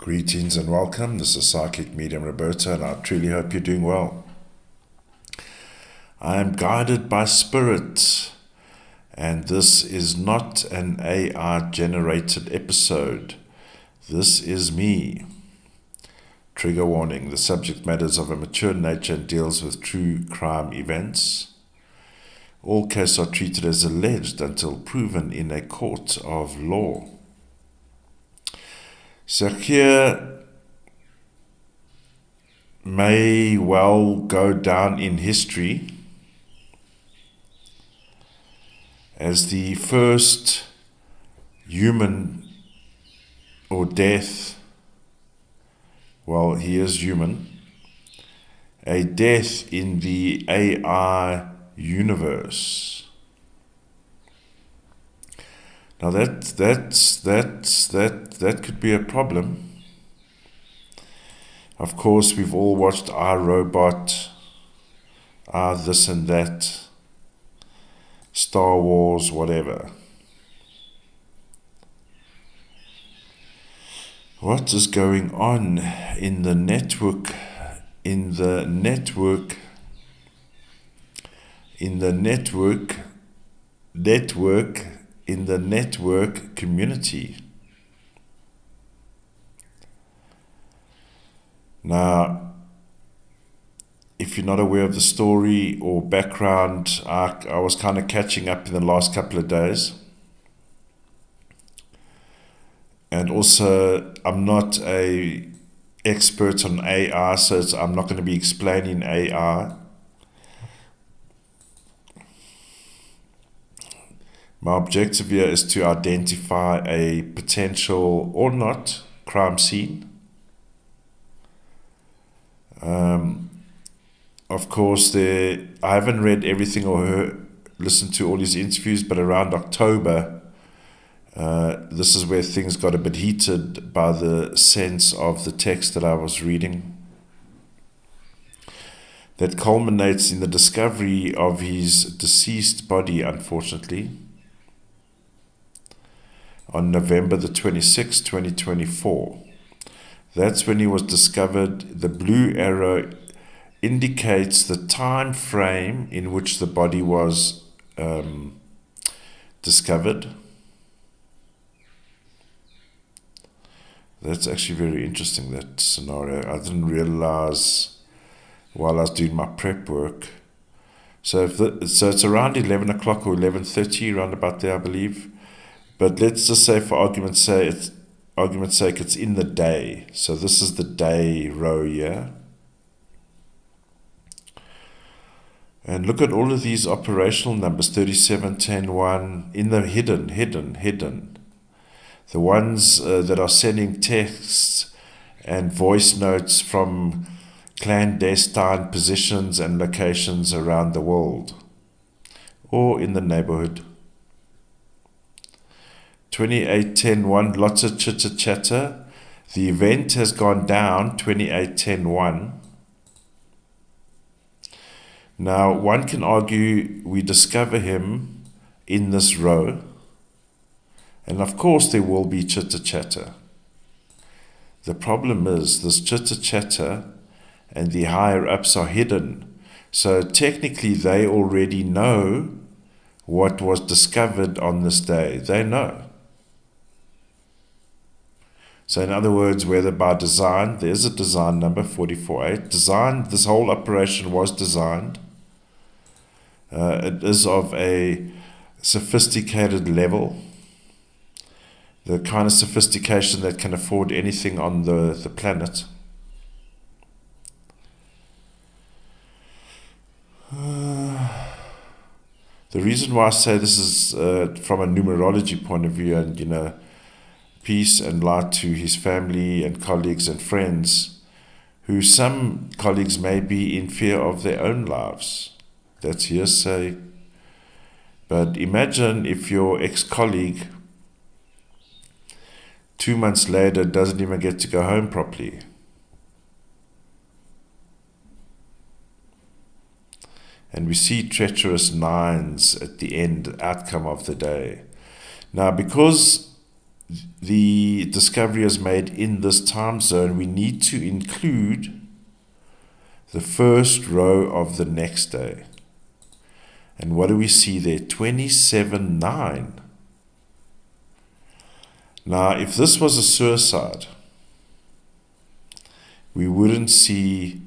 Greetings and welcome. This is Psychic Medium Roberto, and I truly hope you're doing well. I am guided by Spirit, and this is not an AI-generated episode. This is me. Trigger warning: the subject matter is of a mature nature and deals with true crime events. All cases are treated as alleged until proven in a court of law. Suchir may well go down in history as the first human or death. Well, he is human. A death in the AI universe. Now that could be a problem. Of course, we've all watched iRobot, this and that, Star Wars, whatever. What is going on in the network? In the network community. Now, if you're not aware of the story or background, I was kind of catching up in the last couple of days. And also, I'm not an expert on AI, so I'm not going to be explaining AI. My objective here is to identify a potential or not crime scene. Of course, I haven't read everything or listened to all these interviews, but around October, this is where things got a bit heated by the sense of the text that I was reading. That culminates in the discovery of his deceased body, unfortunately, on November the 26th, 2024. That's when he was discovered. The blue arrow indicates the time frame in which the body was discovered. That's actually very interesting, that scenario. I didn't realize while I was doing my prep work. So it's around 11 o'clock or 11:30, around about there, I believe. But let's just say, for argument's sake, it's in the day. So this is the day row here. And look at all of these operational numbers: 37, 10, 1, in the hidden. The ones that are sending texts and voice notes from clandestine positions and locations around the world or in the neighborhood. 28-10-1, lots of chitter-chatter. The event has gone down, 28-10-1. Now, one can argue we discover him in this row. And of course there will be chitter-chatter. The problem is this chitter-chatter and the higher-ups are hidden. So technically they already know what was discovered on this day. They know. So in other words, whether by design, there's a design number, 448. This whole operation was designed. It is of a sophisticated level. The kind of sophistication that can afford anything on the planet. The reason why I say this is from a numerology point of view, and peace and light to his family and colleagues and friends, who some colleagues may be in fear of their own lives. That's hearsay. But imagine if your ex-colleague 2 months later doesn't even get to go home properly. And we see treacherous nines at the end outcome of the day. Now, because the discovery is made in this time zone, we need to include the first row of the next day. And what do we see there? 27-9. Now, if this was a suicide, we wouldn't see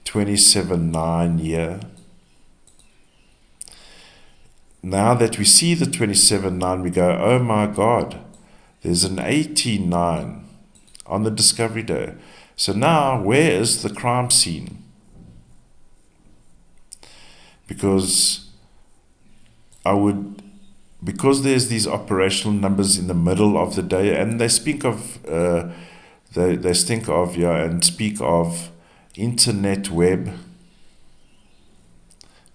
27-9 here. Now that we see the 27-9, we go, oh my God, there's an 18-9 on the discovery day. So now, where is the crime scene? Because there's these operational numbers in the middle of the day, and they speak of speak of internet web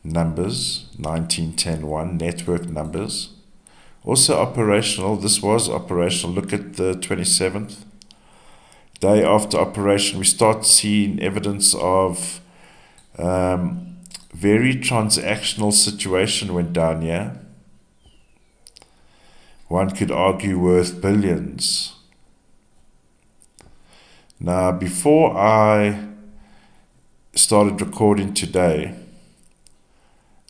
numbers, 1910-1, network numbers. Also operational, this was operational. Look at the 27th. Day after operation, we start seeing evidence of very transactional situation went down here. One could argue worth billions. Now, before I started recording today,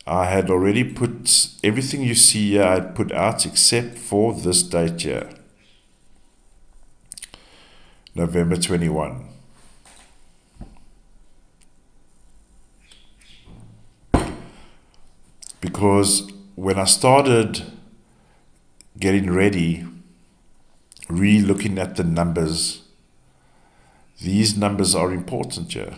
I had already put everything you see here, I had put out except for this date here, November 21. Because when I started getting ready, re-looking at the numbers, these numbers are important here.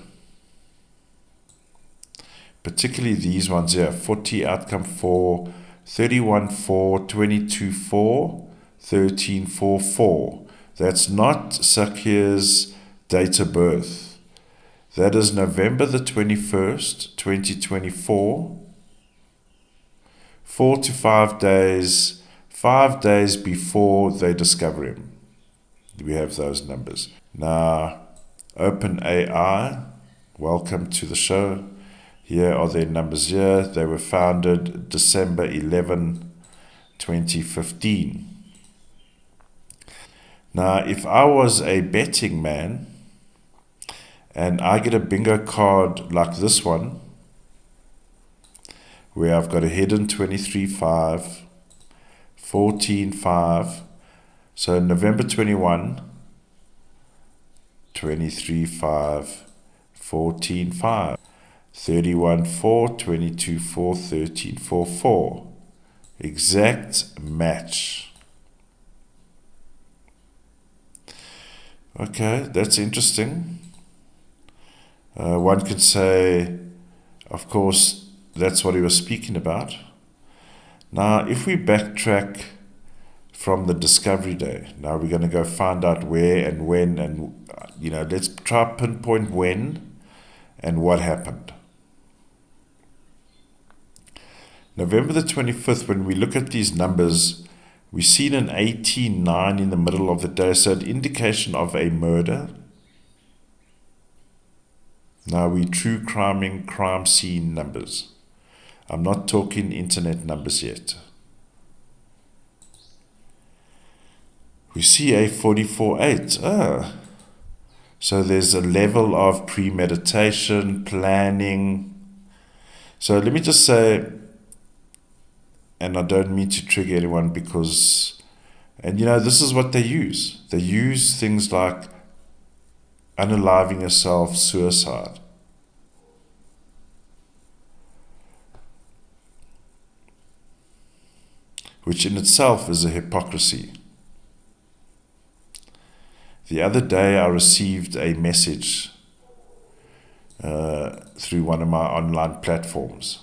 Particularly these ones here, 40 outcome 4, 31 4, 22 4, 13 4 4. That's not Suchir's date of birth. That is November the 21st, 2024. 4 to 5 days, 5 days before they discover him. We have those numbers. Now, OpenAI, welcome to the show. Here are their numbers here. They were founded December 11, 2015. Now, if I was a betting man and I get a bingo card like this one, where I've got a hidden 23-5, 14-5, so November 21, 23-5, 14-5. 31-4, 22-4, 13-4-4. Exact match. Okay, that's interesting. One could say, of course, that's what he was speaking about. Now, if we backtrack from the discovery day, now we're going to go find out where and when, and let's try pinpoint when and what happened. November the 25th, when we look at these numbers, we see an 18-9 in the middle of the day, so an indication of a murder. Now we true criming crime scene numbers. I'm not talking internet numbers yet. We see a 44-8. So there's a level of premeditation, planning. So let me just say, and I don't mean to trigger anyone because, this is what they use. They use things like unaliving yourself, suicide. Which in itself is a hypocrisy. The other day I received a message through one of my online platforms.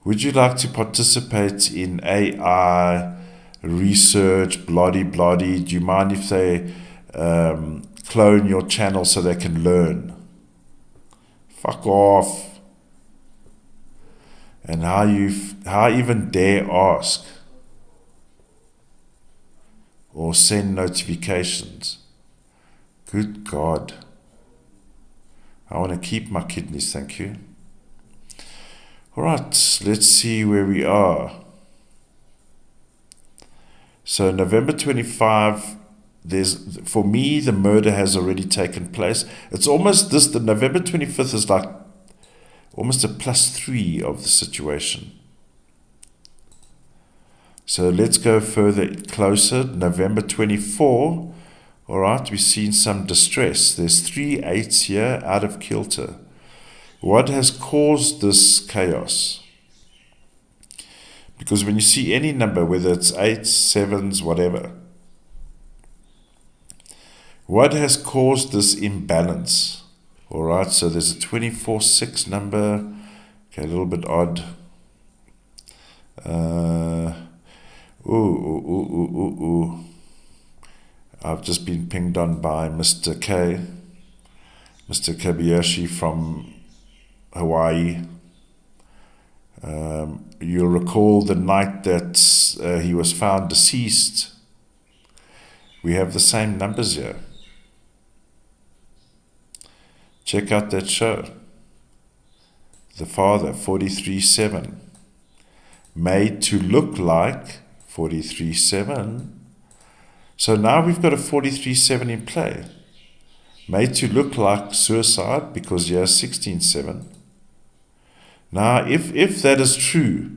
Would you like to participate in AI research, bloody? Do you mind if they clone your channel so they can learn? Fuck off. And how even dare ask or send notifications? Good God. I want to keep my kidneys, thank you. Alright, let's see where we are. So November 25, for me, the murder has already taken place. It's almost the November 25th is like almost a +3 of the situation. So let's go further closer. November 24, all right, we've seen some distress. There's 3 8s here out of kilter. What has caused this chaos? Because when you see any number, whether it's 8s, 7s, whatever, what has caused this imbalance? All right, so there's a 24-6 number. Okay, a little bit odd. I've just been pinged on by Mr. Kabayashi from Hawaii. You'll recall the night that he was found deceased. We have the same numbers here. Check out that show. The father, 43-7. Made to look like 43-7. So now we've got a 43-7 in play. Made to look like suicide because he has 16-7. Now, if that is true,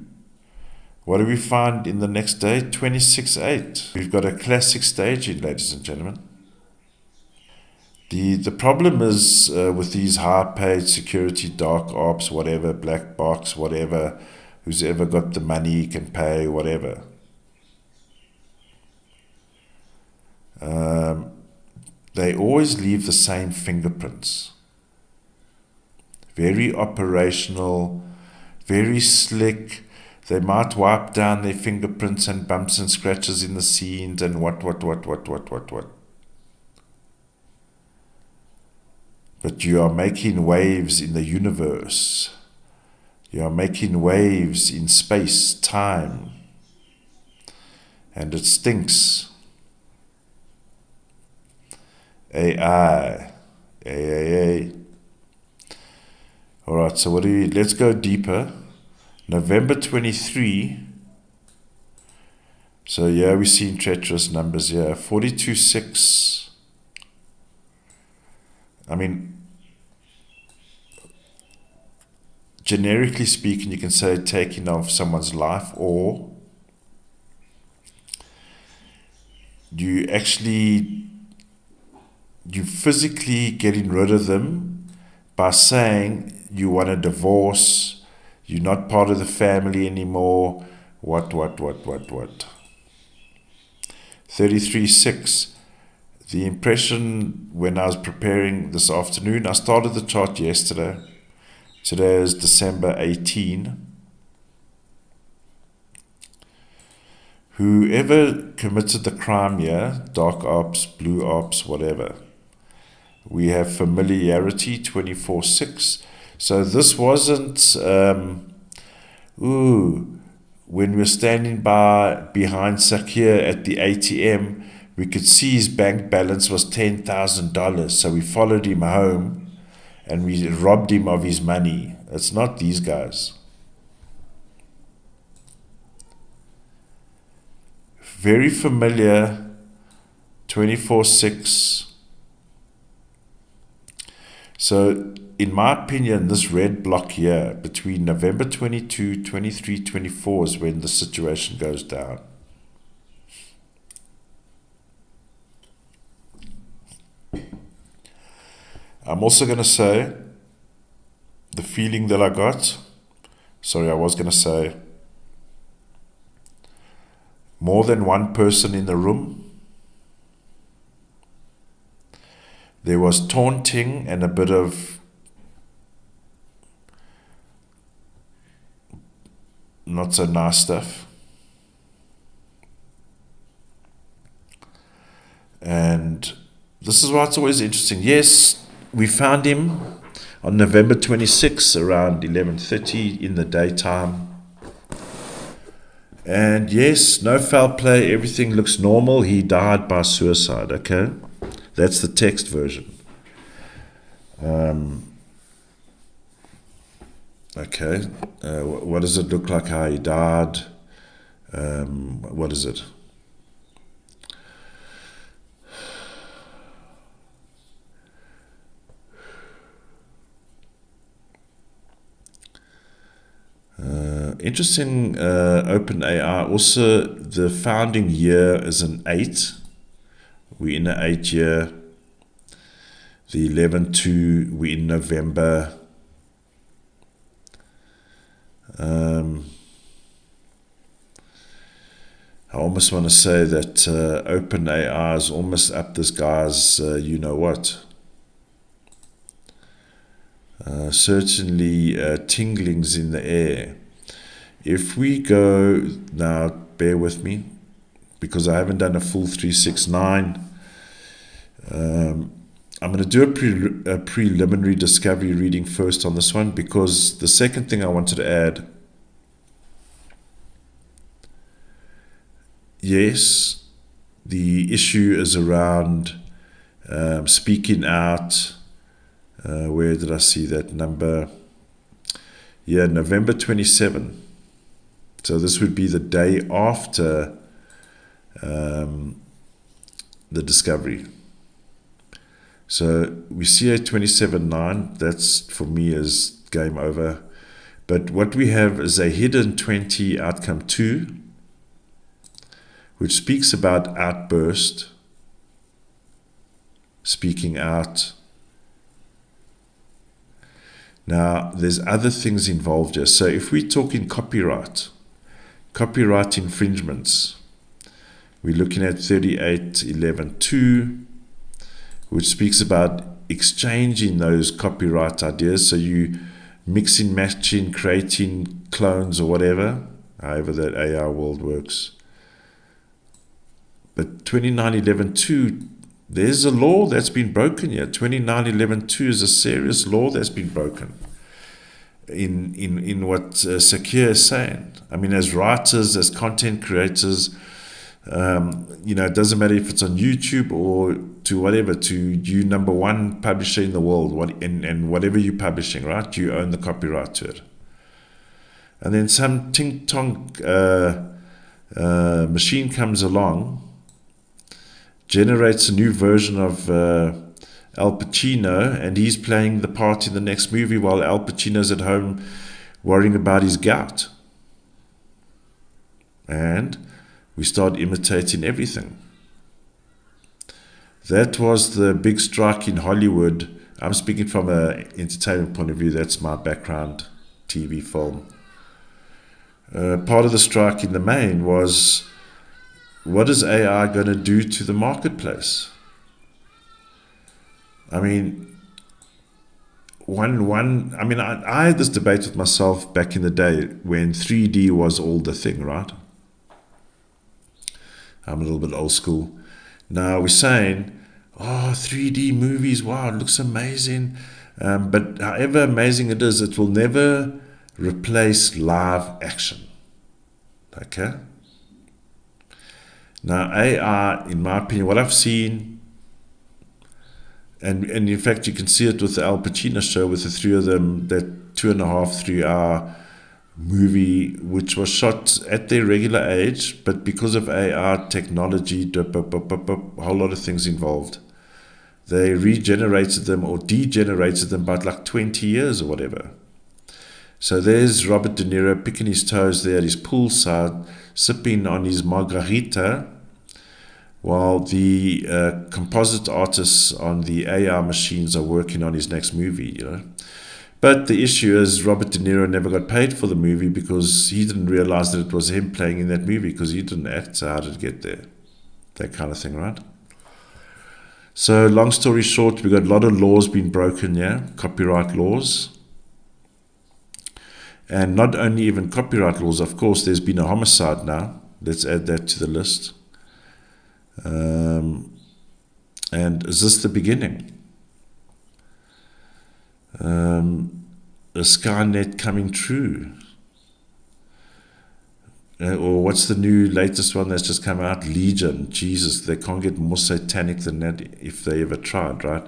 what do we find in the next day? 26-8. We've got a classic staging, ladies and gentlemen. The problem is with these high-paid security, dark ops, whatever, black box, whatever, who's ever got the money can pay, whatever. They always leave the same fingerprints. Very operational, very slick. They might wipe down their fingerprints and bumps and scratches in the scenes and what. But you are making waves in the universe. You are making waves in space, time. And it stinks. AI. Alright, so let's go deeper. November 23. So yeah, we've seen treacherous numbers here. 42-6. I mean, generically speaking, you can say taking of someone's life, or you physically getting rid of them by saying you want a divorce, you're not part of the family anymore, what. 33-6. The impression when I was preparing this afternoon, I started the chart yesterday. Today is December 18. Whoever committed the crime here, dark ops, blue ops, whatever, we have familiarity, 24-6. So this wasn't, when we're standing behind Suchir at the ATM, we could see his bank balance was $10,000. So we followed him home and we robbed him of his money. It's not these guys. Very familiar, 24-6. So, in my opinion, this red block here, between November 22, 23, 24 is when the situation goes down. I'm also going to say, the feeling that I got, I was going to say, more than one person in the room. There was taunting and a bit of not so nice stuff. And this is why it's always interesting. Yes, we found him on November 26 around 11:30 in the daytime. And yes, no foul play, everything looks normal. He died by suicide, okay? That's the text version. Okay, what does it look like how he died? What is it? interesting, OpenAI. Also, the founding year is an 8. We're in an 8 year. The 11/2, we're in November. I almost want to say that OpenAI is almost up this guy's you-know-what. Certainly tinglings in the air. If we go now, bear with me, because I haven't done a full 369. I'm going to do a preliminary discovery reading first on this one, because the second thing I wanted to add, yes, the issue is around speaking out. Where did I see that number? Yeah, November 27. So this would be the day after the discovery. So we see a 27/9. That's, for me, is game over. But what we have is a hidden 20 outcome 2, which speaks about outburst, speaking out. Now, there's other things involved here. So if we talk in copyright infringements, we're looking at 38.11.2, which speaks about exchanging those copyright ideas. So you mixing, matching, creating clones or whatever, however that AI world works. But 29.11.2, there's a law that's been broken here. 29.11.2 is a serious law that's been broken in what Suchir is saying. I mean, as writers, as content creators, it doesn't matter if it's on YouTube or to whatever, to you, number one publisher in the world, and whatever you're publishing, right? You own the copyright to it. And then some ting-tong machine comes along, generates a new version of Al Pacino, and he's playing the part in the next movie while Al Pacino's at home worrying about his gout. And we start imitating everything. That was the big strike in Hollywood. I'm speaking from an entertainment point of view. That's my background, TV, film. Part of the strike in the main was, what is AI going to do to the marketplace? I mean, I had this debate with myself back in the day when 3D was all the thing, right? I'm a little bit old school. Now we're saying, 3D movies, wow, it looks amazing. But however amazing it is, it will never replace live action. Okay? Now AI, in my opinion, what I've seen, and in fact you can see it with the Al Pacino show, with the three of them, that 2.5-3 hour movie, which was shot at their regular age, but because of AI technology, a whole lot of things involved. They regenerated them or degenerated them by like 20 years or whatever. So there's Robert De Niro picking his toes there at his poolside, sipping on his margarita, while the composite artists on the AI machines are working on his next movie, But the issue is Robert De Niro never got paid for the movie because he didn't realize that it was him playing in that movie, because he didn't act, so how did it get there? That kind of thing, right? So long story short, we've got a lot of laws being broken here, copyright laws. And not only even copyright laws, of course, there's been a homicide now. Let's add that to the list. And is this the beginning? A Skynet coming true? Or what's the new latest one that's just come out? Legion. Jesus, they can't get more satanic than that if they ever tried, right?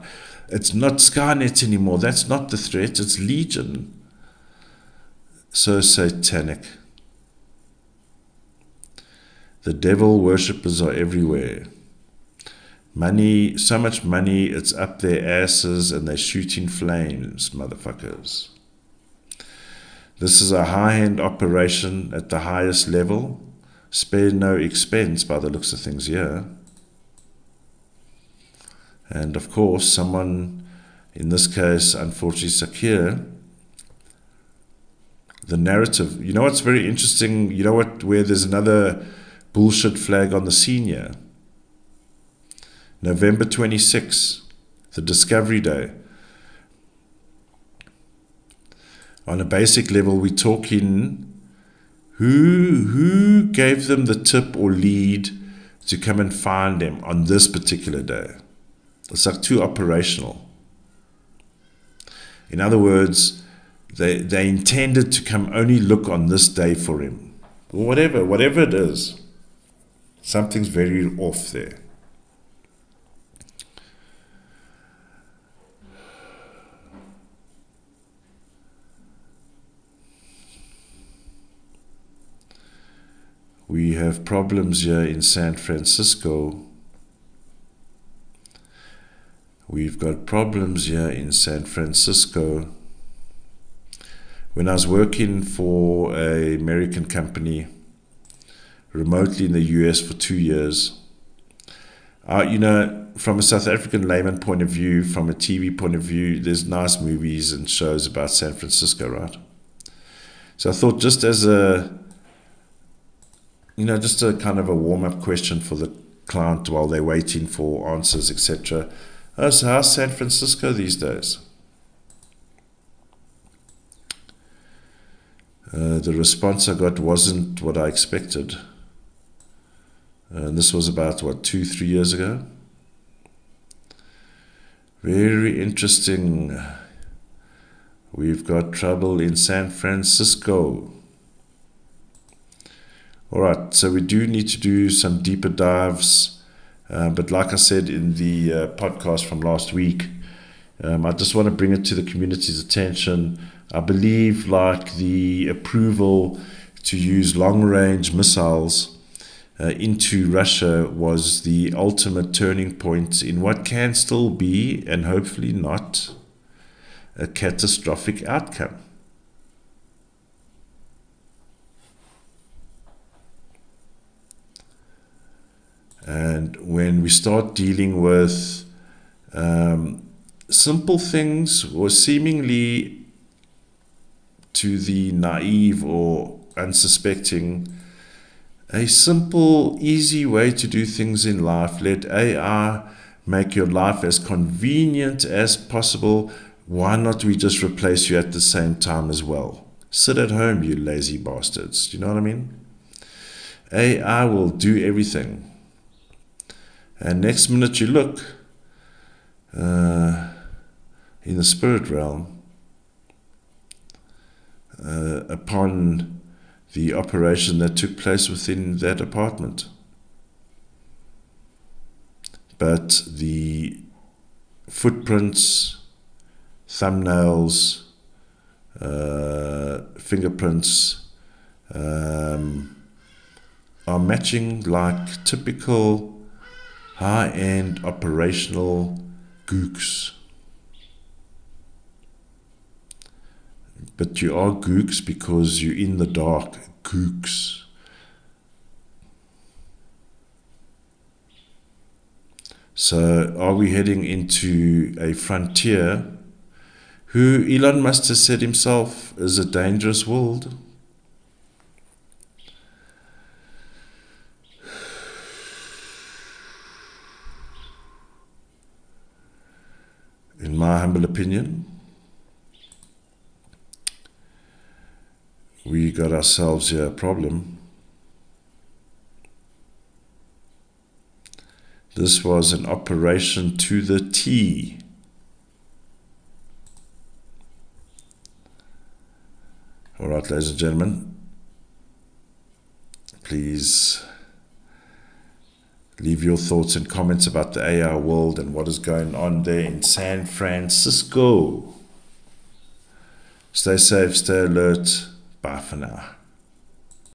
It's not Skynet anymore. That's not the threat. It's Legion. So satanic. The devil worshippers are everywhere. Money, so much money, it's up their asses and they're shooting flames, motherfuckers. This is a high-end operation at the highest level. Spare no expense by the looks of things here. And of course, someone, in this case, unfortunately, Suchir, the narrative, you know what's very interesting? You know what, where there's another bullshit flag on the scene here? November 26, the Discovery Day. On a basic level, we're talking who gave them the tip or lead to come and find them on this particular day. It's like too operational. In other words, they intended to come only look on this day for him. Or whatever it is. Something's very off there. We have problems here in San Francisco. We've got problems here in San Francisco. When I was working for an American company remotely in the US for 2 years, from a South African layman point of view, from a TV point of view, there's nice movies and shows about San Francisco, right? So I thought, just as just a kind of a warm-up question for the client while they're waiting for answers, etc. So how's San Francisco these days? The response I got wasn't what I expected. And this was about, 2-3 years ago? Very interesting. We've got trouble in San Francisco. Alright, so we do need to do some deeper dives. But like I said in the podcast from last week, I just want to bring it to the community's attention. I believe the approval to use long-range missiles into Russia was the ultimate turning point in what can still be, and hopefully not, a catastrophic outcome. And when we start dealing with simple things, or seemingly to the naive or unsuspecting, a simple, easy way to do things in life, let AI make your life as convenient as possible. Why not we just replace you at the same time as well? Sit at home, you lazy bastards. Do you know what I mean? AI will do everything. And next minute you look in the spirit realm upon the operation that took place within that apartment. But the footprints, thumbnails, fingerprints are matching like typical high-end operational gooks. But you are gooks because you're in the dark. Gooks. So are we heading into a frontier who Elon Musk has said himself is a dangerous world? In my humble opinion, we got ourselves here a problem. This was an operation to the T. All right, ladies and gentlemen, please leave your thoughts and comments about the AI world and what is going on there in San Francisco. Stay safe, stay alert. Bye for now.